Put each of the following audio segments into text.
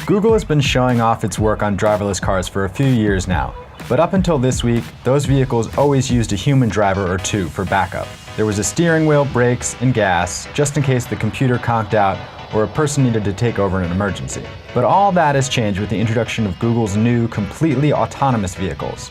Google has been showing off its work on driverless cars for a few years now, but up until this week, those vehicles always used a human driver or two for backup. There was a steering wheel, brakes, and gas, just in case the computer conked out or a person needed to take over in an emergency. But all that has changed with the introduction of Google's new, completely autonomous vehicles.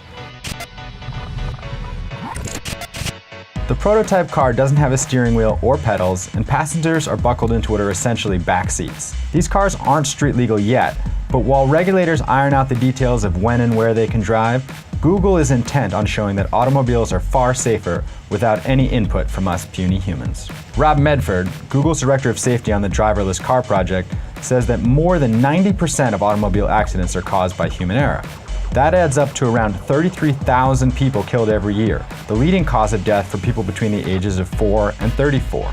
The prototype car doesn't have a steering wheel or pedals, and passengers are buckled into what are essentially back seats. These cars aren't street legal yet, but while regulators iron out the details of when and where they can drive, Google is intent on showing that automobiles are far safer without any input from us puny humans. Rob Medford, Google's director of safety on the driverless car project, says that more than 90% of automobile accidents are caused by human error. That adds up to around 33,000 people killed every year, the leading cause of death for people between the ages of 4 and 34.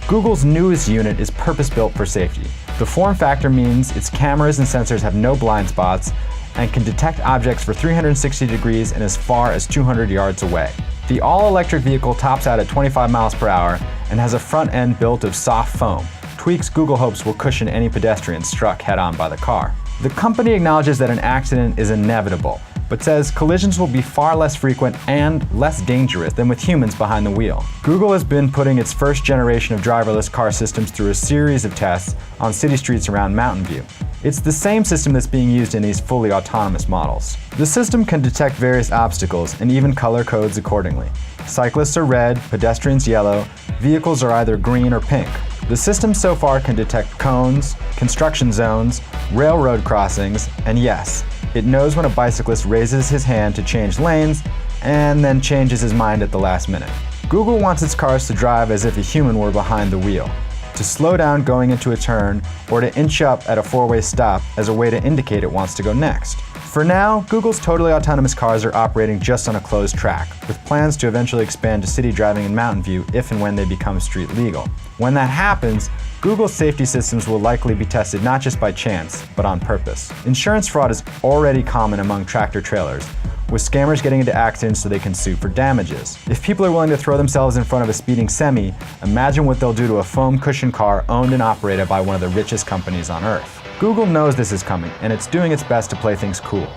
Google's newest unit is purpose-built for safety. The form factor means its cameras and sensors have no blind spots and can detect objects for 360 degrees and as far as 200 yards away. The all-electric vehicle tops out at 25 miles per hour and has a front end built of soft foam, tweaks Google hopes will cushion any pedestrian struck head-on by the car. The company acknowledges that an accident is inevitable, but says collisions will be far less frequent and less dangerous than with humans behind the wheel. Google has been putting its first generation of driverless car systems through a series of tests on city streets around Mountain View. It's the same system that's being used in these fully autonomous models. The system can detect various obstacles and even color codes accordingly. Cyclists are red, pedestrians yellow, vehicles are either green or pink. The system so far can detect cones, construction zones, railroad crossings, and yes, it knows when a bicyclist raises his hand to change lanes and then changes his mind at the last minute. Google wants its cars to drive as if a human were behind the wheel, to slow down going into a turn, or to inch up at a four-way stop as a way to indicate it wants to go next. For now, Google's totally autonomous cars are operating just on a closed track, with plans to eventually expand to city driving in Mountain View if and when they become street legal. When that happens, Google's safety systems will likely be tested not just by chance, but on purpose. Insurance fraud is already common among tractor-trailers, with scammers getting into accidents so they can sue for damages. If people are willing to throw themselves in front of a speeding semi, imagine what they'll do to a foam cushion car owned and operated by one of the richest companies on Earth. Google knows this is coming, and it's doing its best to play things cool.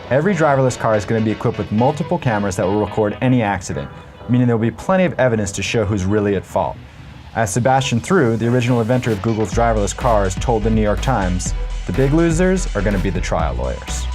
Every driverless car is going to be equipped with multiple cameras that will record any accident, meaning there will be plenty of evidence to show who's really at fault. As Sebastian Thrue, the original inventor of Google's driverless cars, told the New York Times, the big losers are going to be the trial lawyers.